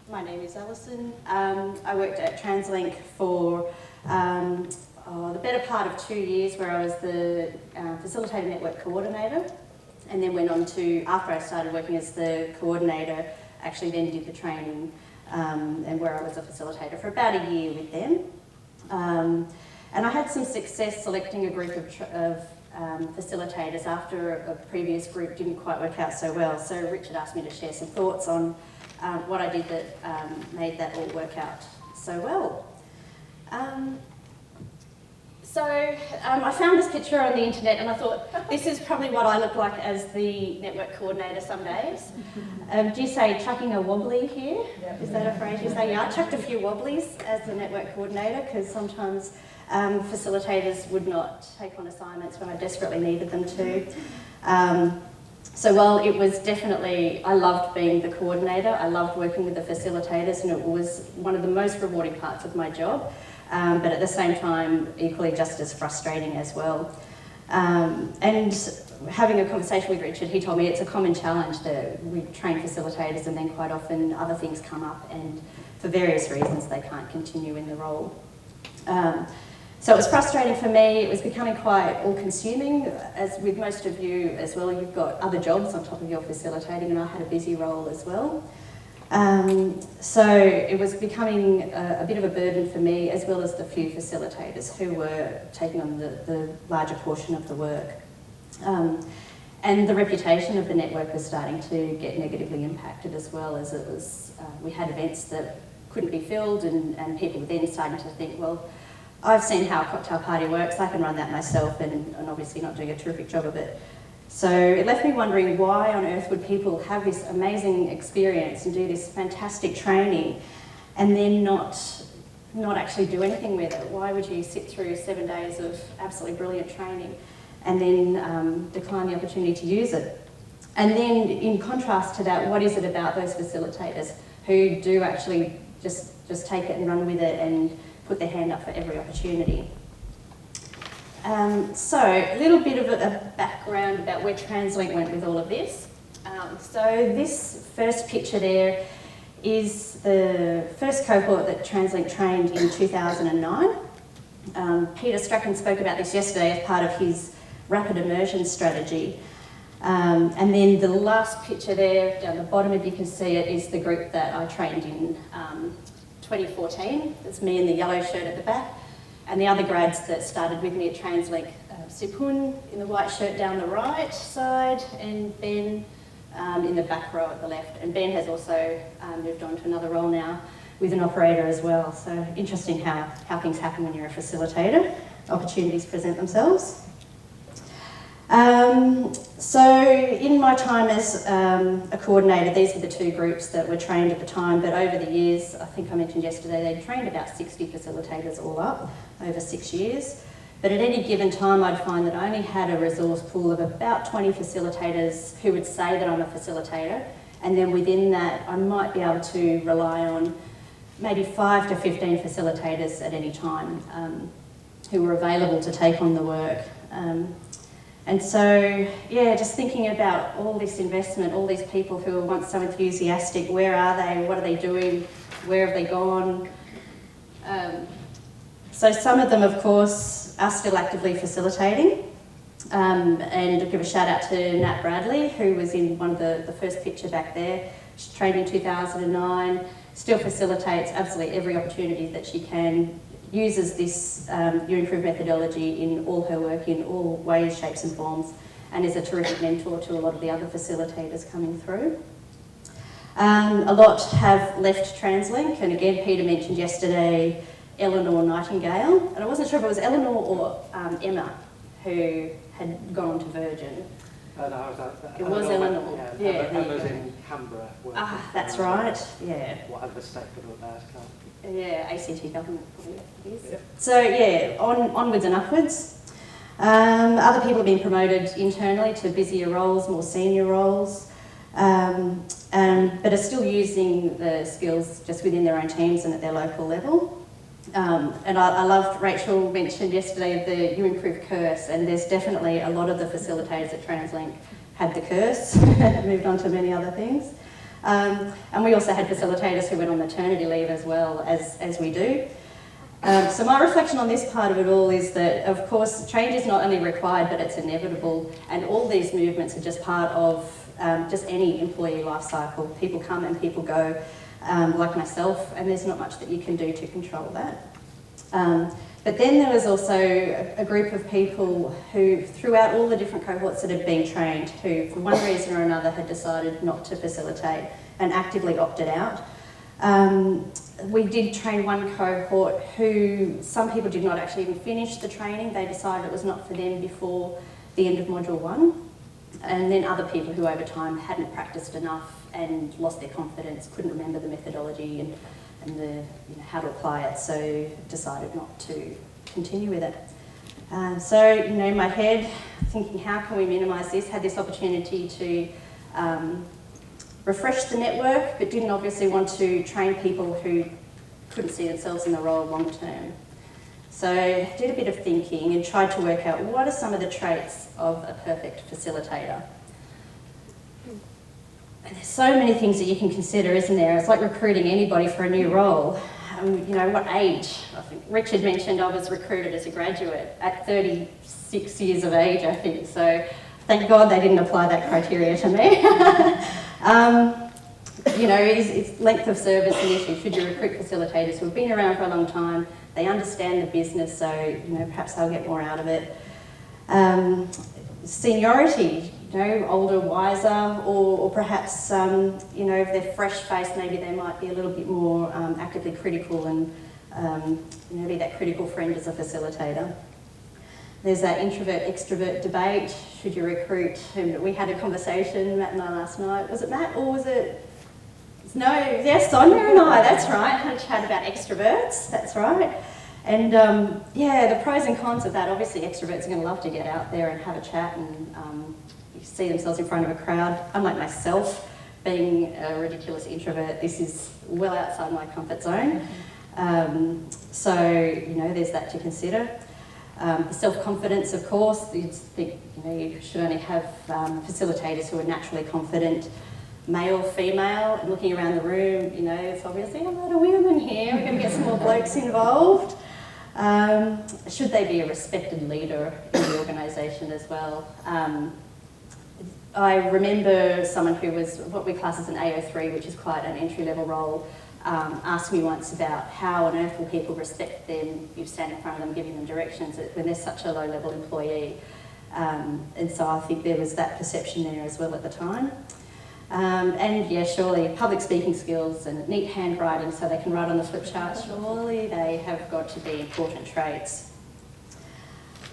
My name is Alison. I worked at TransLink for the better part of 2 years, where I was the Facilitator Network Coordinator, and then went on to, after I started working as the coordinator, actually then did the training, and where I was a facilitator for about a year with them. And I had some success selecting a group of facilitators after a previous group didn't quite work out so well. So Richard asked me to share some thoughts on what I did that made that all work out so well. I found this picture on the internet and I thought, this is probably what I look like as the network coordinator some days. Do you say chucking a wobbly here? Yep. Is that a phrase you say? Yeah, I chucked a few wobblies as the network coordinator because sometimes facilitators would not take on assignments when I desperately needed them to. So while it was definitely, I loved being the coordinator, I loved working with the facilitators, and it was one of the most rewarding parts of my job. But at the same time, equally just as frustrating as well. And having a conversation with Richard, he told me it's a common challenge that we train facilitators and then quite often other things come up and for various reasons they can't continue in the role. So it was frustrating for me. It was becoming quite all-consuming, as with most of you as well. You've got other jobs on top of your facilitating, and I had a busy role as well. So it was becoming a bit of a burden for me, as well as the few facilitators who were taking on the larger portion of the work. And the reputation of the network was starting to get negatively impacted as well, as it was, we had events that couldn't be filled, and people were then starting to think, well, I've seen how a cocktail party works, I can run that myself, and obviously not doing a terrific job of it. So it left me wondering, why on earth would people have this amazing experience and do this fantastic training and then not actually do anything with it? Why would you sit through 7 days of absolutely brilliant training and then decline the opportunity to use it? And then in contrast to that, what is it about those facilitators who do actually just take it and run with it and put their hand up for every opportunity? So a little bit of a background about where TransLink went with all of this. So this first picture there is the first cohort that TransLink trained in 2009. Peter Strachan spoke about this yesterday as part of his rapid immersion strategy. And then the last picture there, down the bottom, if you can see it, is the group that I trained in 2014. It's me in the yellow shirt at the back. And the other grads that started with me at TransLink, Sipun in the white shirt down the right side, and Ben in the back row at the left. And Ben has also moved on to another role now with an operator as well. So interesting how things happen when you're a facilitator. Opportunities present themselves. So in my time as a coordinator, these were the two groups that were trained at the time, but over the years, I think I mentioned yesterday, they'd trained about 60 facilitators all up over 6 years. But at any given time, I'd find that I only had a resource pool of about 20 facilitators who would say that I'm a facilitator, and then within that, I might be able to rely on maybe 5 to 15 facilitators at any time who were available to take on the work. And so, yeah, just thinking about all this investment, all these people who were once so enthusiastic, where are they, what are they doing, where have they gone? So some of them, of course, are still actively facilitating. And I'll give a shout out to Nat Bradley, who was in one of the first picture back there. She trained in 2009, still facilitates absolutely every opportunity that she can, uses this UIMPROVE methodology in all her work, in all ways, shapes and forms, and is a terrific mentor to a lot of the other facilitators coming through. A lot have left TransLink, and again, Peter mentioned yesterday Eleanor Nightingale, and I wasn't sure if it was Eleanor or Emma who had gone to Virgin. No, it was Eleanor. Yeah, Emma's in Canberra. That's right, yeah. Whatever state government that is. Yeah, ACT government probably is. Yep. So yeah, onwards and upwards. Other people have been promoted internally to busier roles, more senior roles, but are still using the skills just within their own teams and at their local level. And I loved, Rachel mentioned yesterday the UIMPROVE curse, and there's definitely a lot of the facilitators at TransLink had the curse, moved on to many other things. And we also had facilitators who went on maternity leave as well, as we do. So my reflection on this part of it all is that, of course, change is not only required, but it's inevitable, and all these movements are just part of just any employee life cycle. People come and people go, like myself, and there's not much that you can do to control that. But then there was also a group of people who, throughout all the different cohorts that had been trained, who for one reason or another had decided not to facilitate and actively opted out. We did train one cohort who, some people did not actually even finish the training. They decided it was not for them before the end of Module 1. And then other people who over time hadn't practiced enough and lost their confidence, couldn't remember the methodology and the, how to apply it, so decided not to continue with it. So, in my head, thinking how can we minimise this, had this opportunity to refresh the network, but didn't obviously want to train people who couldn't see themselves in the role long term. So did a bit of thinking and tried to work out what are some of the traits of a perfect facilitator. And there's so many things that you can consider, isn't there? It's like recruiting anybody for a new role. What age? I think Richard mentioned I was recruited as a graduate at 36 years of age, I think. So thank God they didn't apply that criteria to me. Is length of service an issue? Should you recruit facilitators who have been around for a long time? They understand the business, so perhaps they'll get more out of it. Seniority, older, wiser, or perhaps if they're fresh-faced, maybe they might be a little bit more actively critical and be that critical friend as a facilitator. There's that introvert-extrovert debate. Should you recruit? We had a conversation, Matt and I, last night. Was it Matt or was it? No, yes, Sonia and I, that's right. Had a chat about extroverts, that's right. And the pros and cons of that. Obviously, extroverts are going to love to get out there and have a chat and see themselves in front of a crowd. Unlike myself, being a ridiculous introvert, this is well outside my comfort zone. So, there's that to consider. The self-confidence, of course, you think you should only have facilitators who are naturally confident, male, female, and looking around the room, it's obviously a lot of women here, we're going to get some more blokes involved. Should they be a respected leader in the organisation as well? I remember someone who was what we class as an AO3, which is quite an entry-level role, asked me once about how on earth will people respect them, you stand in front of them giving them directions when they're such a low-level employee. And so I think there was that perception there as well at the time. Surely public speaking skills and neat handwriting so they can write on the flip chart, surely they have got to be important traits.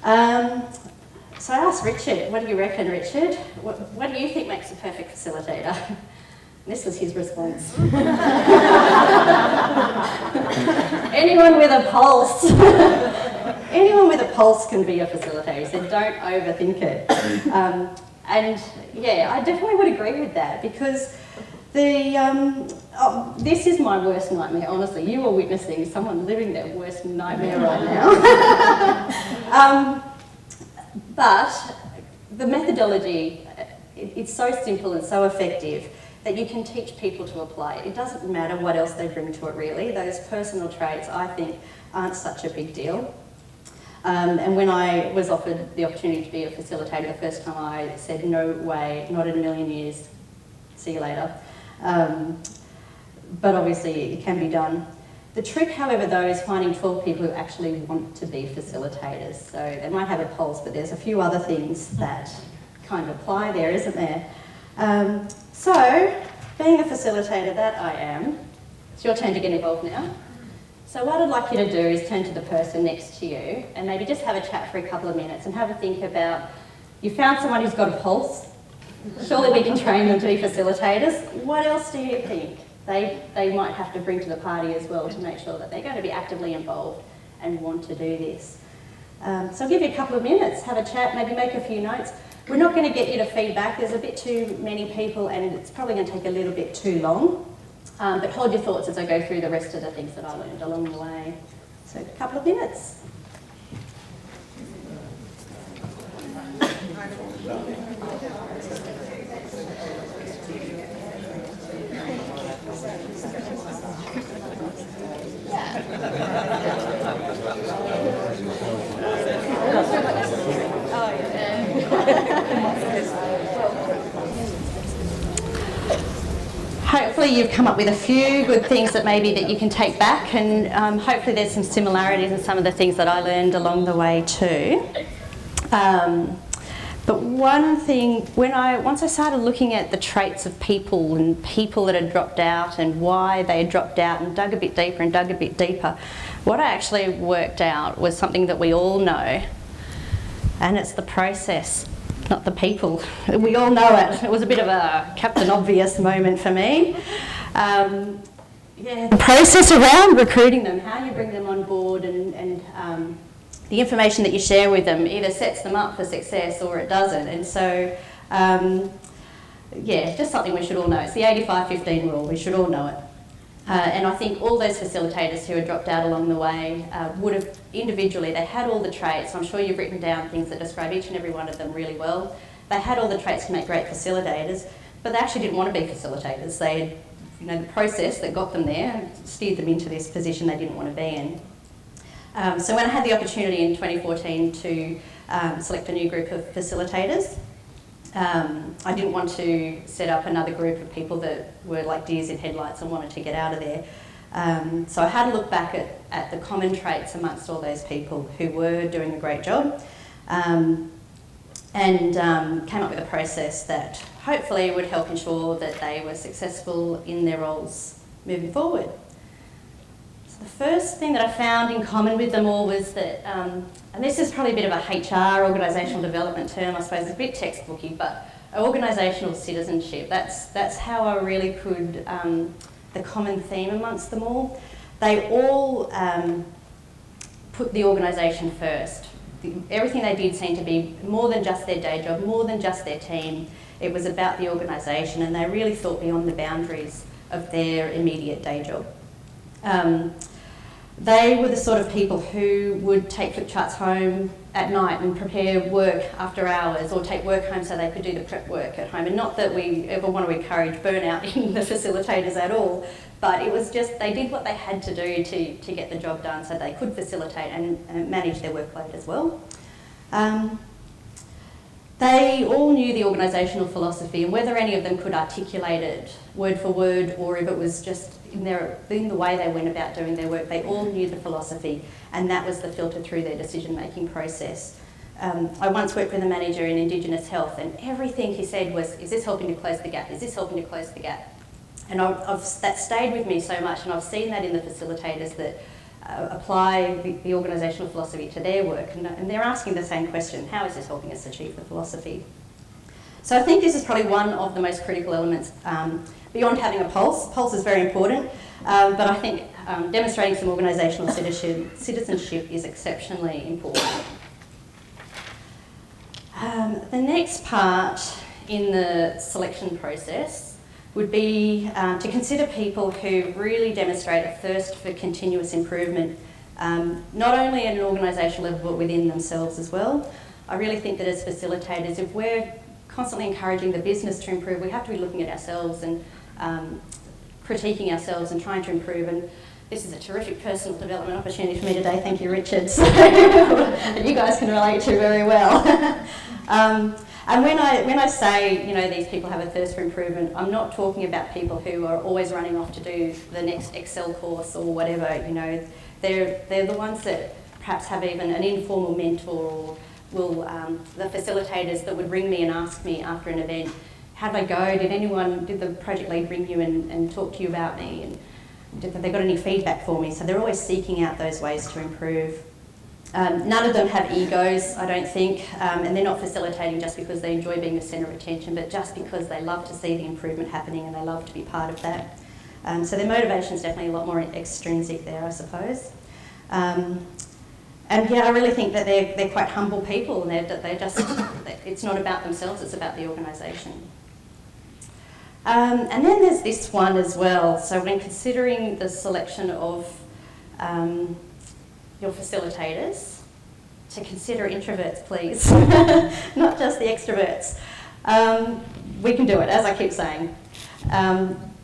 So I asked Richard, what do you reckon, Richard? What do you think makes a perfect facilitator? This was his response. Anyone with a pulse. Anyone with a pulse can be a facilitator. He said, don't overthink it. I definitely would agree with that because this is my worst nightmare, honestly. You are witnessing someone living their worst nightmare right now. But the methodology, it's so simple and so effective that you can teach people to apply it. It doesn't matter what else they bring to it, really. Those personal traits, I think, aren't such a big deal. And when I was offered the opportunity to be a facilitator the first time, I said, no way, not in a million years, see you later. But obviously it can be done. The trick, however, though, is finding 12 people who actually want to be facilitators. So they might have a pulse, but there's a few other things that kind of apply there, isn't there? So, being a facilitator that I am, it's your turn to get involved now. So what I'd like you to do is turn to the person next to you and maybe just have a chat for a couple of minutes and have a think about, you found someone who's got a pulse, surely we can train them to be facilitators. What else do you think they might have to bring to the party as well to make sure that they're going to be actively involved and want to do this? So I'll give you a couple of minutes, have a chat, maybe make a few notes. We're not going to get you to feedback, there's a bit too many people and it's probably going to take a little bit too long. But hold your thoughts as I go through the rest of the things that I learned along the way. So a couple of minutes. hopefully you've come up with a few good things that maybe that you can take back, and hopefully there's some similarities in some of the things that I learned along the way too. But one thing, once I started looking at the traits of people and people that had dropped out and why they had dropped out, and dug a bit deeper, what I actually worked out was something that we all know, and it's the process, not the people. We all know it. It was a bit of a Captain Obvious moment for me. The process around recruiting them, how you bring them on board, and the information that you share with them either sets them up for success or it doesn't. And so, just something we should all know. It's the 85-15 rule. We should all know it. And I think all those facilitators who had dropped out along the way would have individually, they had all the traits. I'm sure you've written down things that describe each and every one of them really well. They had all the traits to make great facilitators, but they actually didn't want to be facilitators. They, the process that got them there steered them into this position they didn't want to be in. So when I had the opportunity in 2014 to select a new group of facilitators, I didn't want to set up another group of people that were like deers in headlights and wanted to get out of there. So I had to look back at the common traits amongst all those people who were doing a great job, and came up with a process that hopefully would help ensure that they were successful in their roles moving forward. The first thing that I found in common with them all was that, and this is probably a bit of a HR, organisational development term, I suppose, it's a bit textbooky, but organisational citizenship, that's how I really could, the common theme amongst them all. They all put the organisation first. Everything they did seemed to be more than just their day job, more than just their team. It was about the organisation, and they really thought beyond the boundaries of their immediate day job. They were the sort of people who would take flip charts home at night and prepare work after hours, or take work home so they could do the prep work at home. And not that we ever want to encourage burnout in the facilitators at all, but it was just they did what they had to do to get the job done so they could facilitate and manage their workload as well. They all knew the organisational philosophy, and whether any of them could articulate it word for word or if it was just in the way they went about doing their work, they all knew the philosophy, and that was the filter through their decision-making process. I once worked with a manager in Indigenous health, and everything he said was, is this helping to close the gap? Is this helping to close the gap? And that stayed with me so much, and I've seen that in the facilitators that apply the organisational philosophy to their work, and they're asking the same question, how is this helping us achieve the philosophy? So I think this is probably one of the most critical elements, beyond having a pulse. Pulse is very important, but I think demonstrating some organisational citizenship is exceptionally important. The next part in the selection process would be to consider people who really demonstrate a thirst for continuous improvement, not only at an organisational level but within themselves as well. I really think that as facilitators, if we're constantly encouraging the business to improve, we have to be looking at ourselves and critiquing ourselves and trying to improve. And this is a terrific personal development opportunity for me today. Thank you, Richard. So, that you guys can relate to very well. And when I say, these people have a thirst for improvement, I'm not talking about people who are always running off to do the next Excel course or whatever. They're the ones that perhaps have even an informal mentor, or the facilitators that would ring me and ask me after an event, how'd I go? Did the project lead ring you and talk to you about me? And have they got any feedback for me? So they're always seeking out those ways to improve. None of them have egos, I don't think, and they're not facilitating just because they enjoy being the centre of attention, but just because they love to see the improvement happening and they love to be part of that. So their motivation is definitely a lot more extrinsic there, I suppose. And yeah, I really think that they're quite humble people, and they're just, it's not about themselves, it's about the organisation. And then there's this one as well. So when considering the selection of your facilitators, to consider introverts, please, not just the extroverts. We can do it, as I keep saying.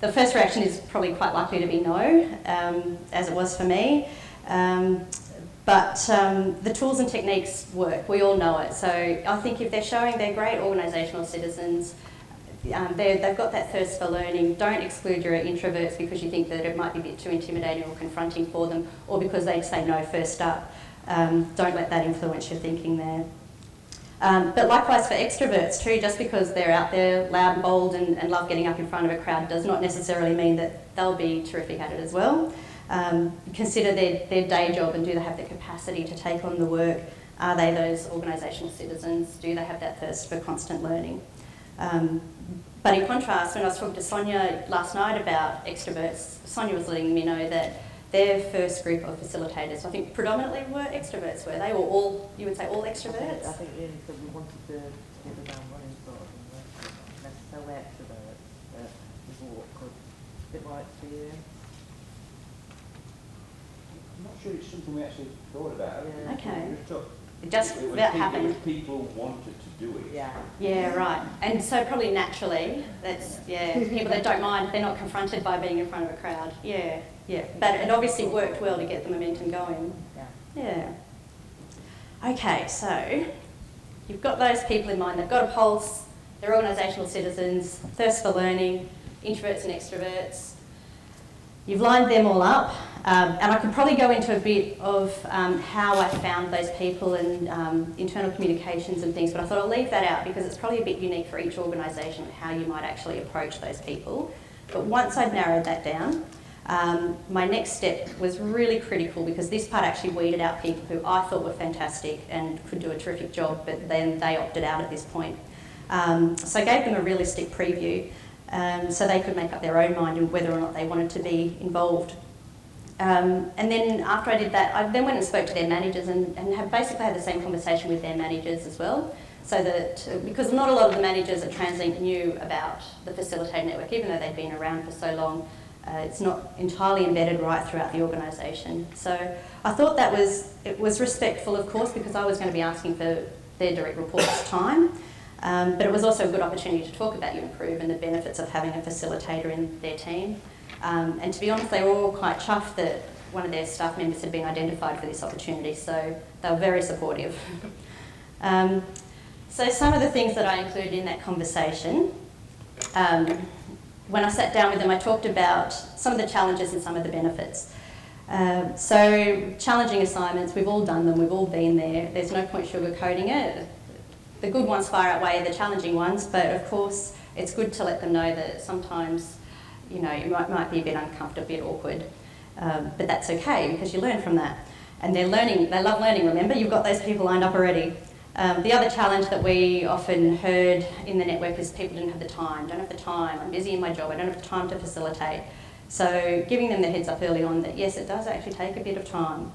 The first reaction is probably quite likely to be no, as it was for me. But the tools and techniques work, we all know it. So I think if they're showing they're great organisational citizens, they've got that thirst for learning. Don't exclude your introverts because you think that it might be a bit too intimidating or confronting for them, or because they say no first up. Don't let that influence your thinking there. But likewise for extroverts too, just because they're out there loud and bold and love getting up in front of a crowd does not necessarily mean that they'll be terrific at it as well. Consider their day job, and do they have the capacity to take on the work? Are they those organisational citizens? Do they have that thirst for constant learning? But in contrast, when I was talking to Sonia last night about extroverts, Sonia was letting me know that their first group of facilitators, I think predominantly were extroverts, were they? Or all, you would say all extroverts? I think really because we wanted to get the ground running sort of thing, not necessarily extroverts, but people could a bit more experience. I'm not sure it's something we actually thought about. Yeah. Okay. It Just was about people, happened. it was people wanted to do it. Yeah. Yeah, right. And so probably naturally, that's, yeah, people that don't mind, they're not confronted by being in front of a crowd. Yeah, yeah. But it obviously worked well to get the momentum going. Yeah. Yeah. Okay, so you've got those people in mind. They've got a pulse, they're organisational citizens, thirst for learning, introverts and extroverts. You've lined them all up. And I could probably go into a bit of how I found those people and internal communications and things, but I thought I'll leave that out because it's probably a bit unique for each organisation how you might actually approach those people. But once I'd narrowed that down, my next step was really critical because this part actually weeded out people who I thought were fantastic and could do a terrific job, but then they opted out at this point. So I gave them a realistic preview so they could make up their own mind on whether or not they wanted to be involved. And then after I did that, I then went and spoke to their managers and have basically had the same conversation with their managers as well. So that, because not a lot of the managers at TransLink knew about the Facilitator Network, even though they'd been around for so long, it's not entirely embedded right throughout the organisation. So I thought it was respectful, of course, because I was going to be asking for their direct reports time. But it was also a good opportunity to talk about UIMPROVE and the benefits of having a facilitator in their team. And to be honest, they were all quite chuffed that one of their staff members had been identified for this opportunity, so they were very supportive. So some of the things that I included in that conversation, when I sat down with them, I talked about some of the challenges and some of the benefits. So challenging assignments, we've all done them, we've all been there. There's no point sugarcoating it. The good ones far outweigh the challenging ones, but of course it's good to let them know that sometimes, you know, it might be a bit uncomfortable, a bit awkward, but that's okay because you learn from that. And they're learning, they love learning, remember? You've got those people lined up already. The other challenge that we often heard in the network is people didn't have the time, don't have the time, I'm busy in my job, I don't have the time to facilitate. So giving them the heads up early on that yes, it does actually take a bit of time.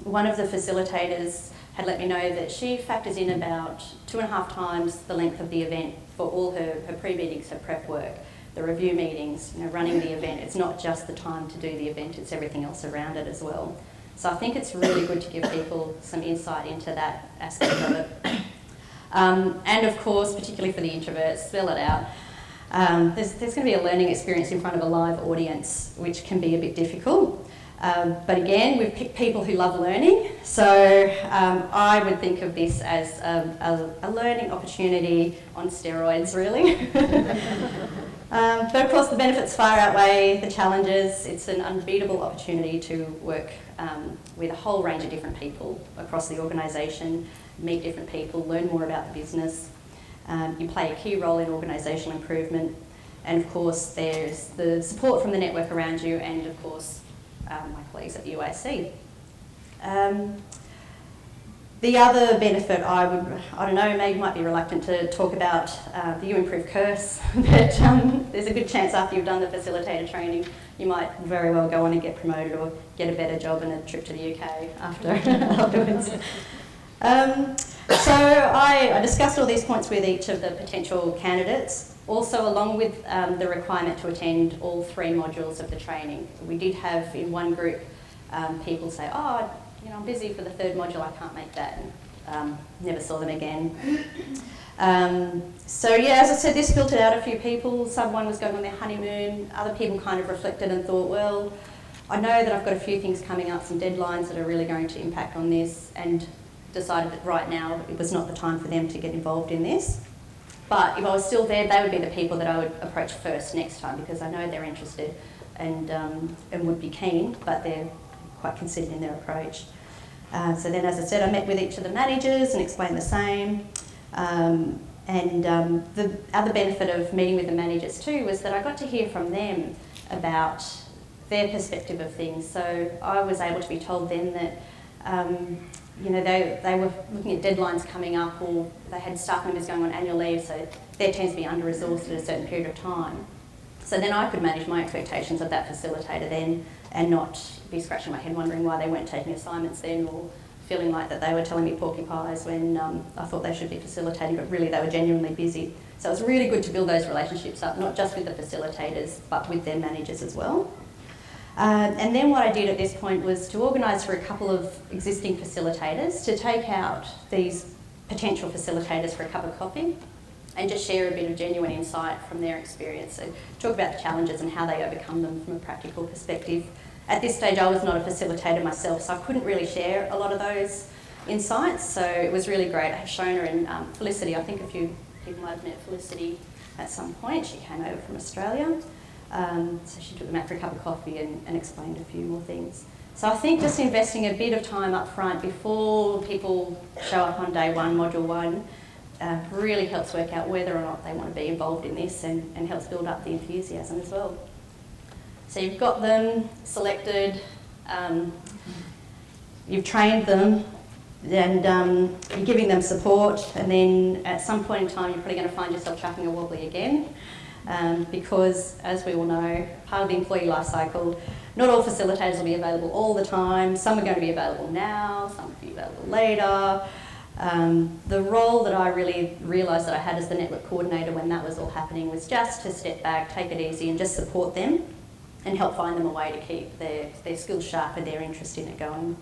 One of the facilitators had let me know that she factors in about 2.5 times the length of the event for all her pre-meetings, her prep work, the review meetings, you know, running the event. It's not just the time to do the event, it's everything else around it as well. So I think it's really good to give people some insight into that aspect of it. And of course, particularly for the introverts, spell it out. There's going to be a learning experience in front of a live audience, which can be a bit difficult. But again, we've picked people who love learning, so I would think of this as a learning opportunity on steroids, really. But of course, the benefits far outweigh the challenges. It's an unbeatable opportunity to work with a whole range of different people across the organisation, meet different people, learn more about the business. You play a key role in organisational improvement, and of course, there's the support from the network around you, and of course, my colleagues at the UAC. The other benefit I don't know, maybe might be reluctant to talk about the UIMPROVE curse, but there's a good chance after you've done the facilitator training, you might very well go on and get promoted or get a better job and a trip to the UK afterwards. So I discussed all these points with each of the potential candidates, also along with the requirement to attend all 3 modules of the training. We did have in one group people say, oh, you know, I'm busy for the 3rd module, I can't make that, and never saw them again. So yeah, as I said, this filtered out a few people. Someone was going on their honeymoon, other people kind of reflected and thought, well, I know that I've got a few things coming up, some deadlines that are really going to impact on this, and decided that right now it was not the time for them to get involved in this. But if I was still there, they would be the people that I would approach first next time, because I know they're interested and would be keen, but they're quite considered in their approach. So then, as I said, I met with each of the managers and explained the same. The other benefit of meeting with the managers too was that I got to hear from them about their perspective of things. So I was able to be told then that they were looking at deadlines coming up, or they had staff members going on annual leave, so their teams to be under-resourced at a certain period of time. So then I could manage my expectations of that facilitator then, and not be scratching my head wondering why they weren't taking assignments then, or feeling like that they were telling me porky pies when I thought they should be facilitating, but really they were genuinely busy. So it was really good to build those relationships up, not just with the facilitators, but with their managers as well. And then what I did at this point was to organise for a couple of existing facilitators to take out these potential facilitators for a cup of coffee and just share a bit of genuine insight from their experience. So talk about the challenges and how they overcome them from a practical perspective. At this stage, I was not a facilitator myself, so I couldn't really share a lot of those insights. So it was really great. I had Shona and Felicity. I think a few people might have met Felicity at some point. She came over from Australia. So she took them out for a cup of coffee and explained a few more things. So I think just investing a bit of time up front before people show up on day one, module one, really helps work out whether or not they want to be involved in this, and helps build up the enthusiasm as well. So you've got them selected, you've trained them, and you're giving them support, and then at some point in time you're probably going to find yourself chucking a wobbly again, because as we all know, part of the employee life cycle, not all facilitators will be available all the time. Some are going to be available now, some will be available later. The role that I really realised that I had as the network coordinator when that was all happening was just to step back, take it easy and just support them and help find them a way to keep their skills sharp and their interest in it going.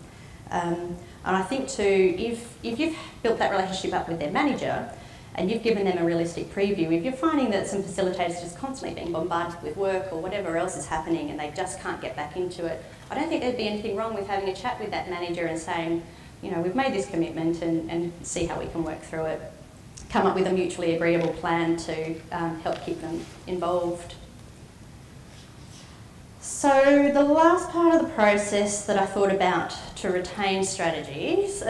And I think too, if you've built that relationship up with their manager and you've given them a realistic preview, if you're finding that some facilitators are just constantly being bombarded with work or whatever else is happening and they just can't get back into it, I don't think there'd be anything wrong with having a chat with that manager and saying, we've made this commitment and see how we can work through it. Come up with a mutually agreeable plan to help keep them involved. So the last part of the process that I thought about to retain facilitators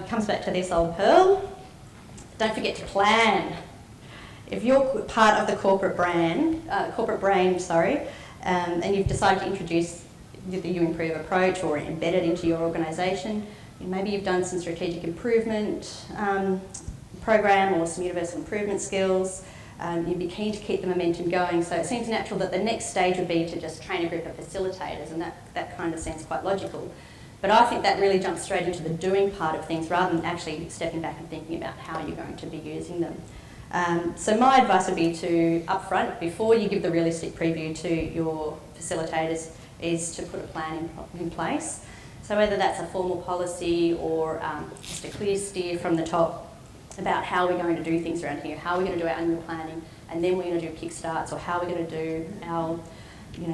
comes back to this old pearl. Don't forget to plan. If you're part of the corporate brain, and you've decided to introduce the UIMPROVE approach or embed it into your organisation, maybe you've done some strategic improvement program or some universal improvement skills. You'd be keen to keep the momentum going, so it seems natural that the next stage would be to just train a group of facilitators, and that kind of seems quite logical. But I think that really jumps straight into the doing part of things rather than actually stepping back and thinking about how you're going to be using them. So my advice would be to, up front, before you give the realistic preview to your facilitators, is to put a plan in place. So whether that's a formal policy or just a clear steer from the top about how we're going to do things around here, how we're going to do our annual planning, and then we're going to do kickstarts, or how we're going to do our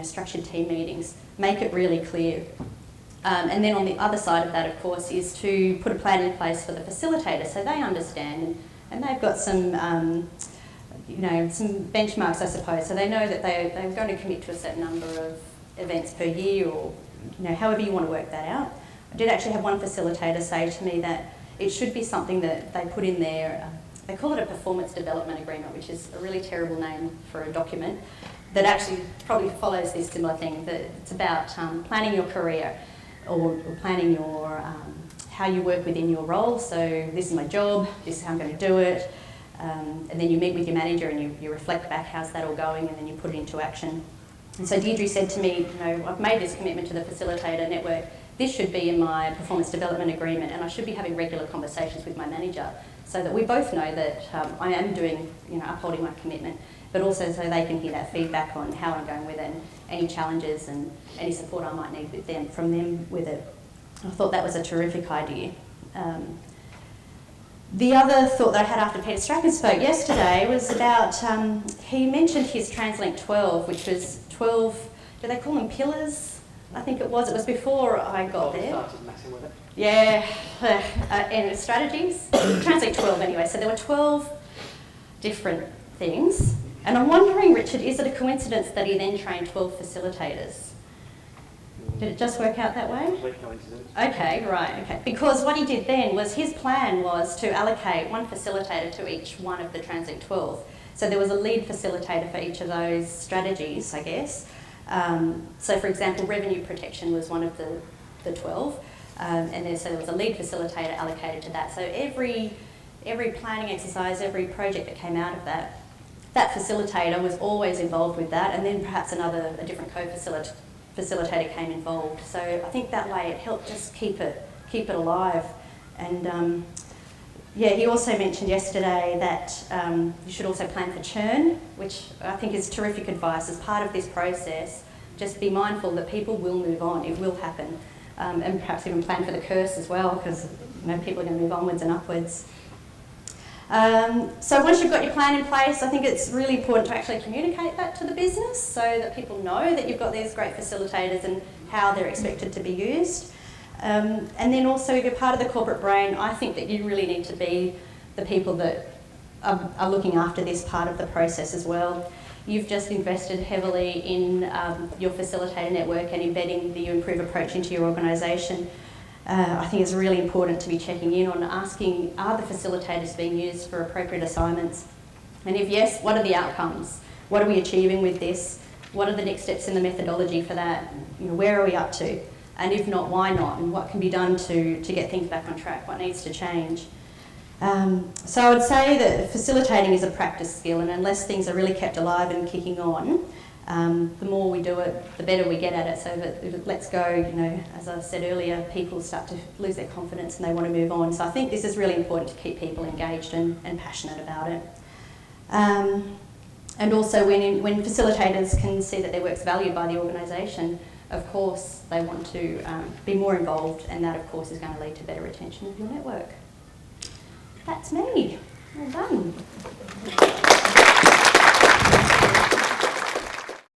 structured team meetings. Make it really clear. And then on the other side of that, of course, is to put a plan in place for the facilitator so they understand, and they've got some some benchmarks, I suppose, so they know that they're going to commit to a certain number of events per year, or however you want to work that out. I did actually have one facilitator say to me that it should be something that they put in there. They call it a performance development agreement, which is a really terrible name for a document that actually probably follows this similar thing. That it's about planning your career or planning your how you work within your role. So this is my job, this is how I'm going to do it. And then you meet with your manager and you reflect back, how's that all going, and then you put it into action. And so Deirdre said to me, I've made this commitment to the facilitator network. This should be in my performance development agreement, and I should be having regular conversations with my manager so that we both know that I am doing, upholding my commitment, but also so they can hear that feedback on how I'm going with it, and any challenges and any support I might need from them with it. I thought that was a terrific idea. The other thought that I had after Peter Strachan spoke yesterday was about, he mentioned his TransLink 12, which was 12, do they call them pillars? I think it was before I got Before we there. started messing with it. Yeah, and strategies. Translate 12 anyway, so there were 12 different things. And I'm wondering, Richard, is it a coincidence that he then trained 12 facilitators? Did it just work out that way? Complete coincidence. Okay, right, okay. Because what he did then was his plan was to allocate one facilitator to each one of the Translate 12. So there was a lead facilitator for each of those strategies, I guess. So for example, revenue protection was one of the 12. And then so there was a lead facilitator allocated to that. So every planning exercise, every project that came out of that, that facilitator was always involved with that, and then perhaps a different co-facilitator came involved. So I think that way it helped just keep it alive. And yeah, he also mentioned yesterday that you should also plan for churn, which I think is terrific advice as part of this process. Just be mindful that people will move on, it will happen. And perhaps even plan for the curse as well, because people are going to move onwards and upwards. So once you've got your plan in place, I think it's really important to actually communicate that to the business so that people know that you've got these great facilitators and how they're expected to be used. And then also, if you're part of the corporate brain, I think that you really need to be the people that are looking after this part of the process as well. You've just invested heavily in your facilitator network and embedding the UIMPROVE approach into your organisation. I think it's really important to be checking in on asking, are the facilitators being used for appropriate assignments? And if yes, what are the outcomes? What are we achieving with this? What are the next steps in the methodology for that? Where are we up to? And if not, why not? And what can be done to get things back on track? What needs to change? So I would say that facilitating is a practice skill, and unless things are really kept alive and kicking on, the more we do it, the better we get at it. So if it lets go, as I said earlier, people start to lose their confidence and they want to move on. So I think this is really important to keep people engaged and passionate about it. And also when facilitators can see that their work's valued by the organisation, of course they want to be more involved, and that of course is going to lead to better retention of your network. That's me. Well done.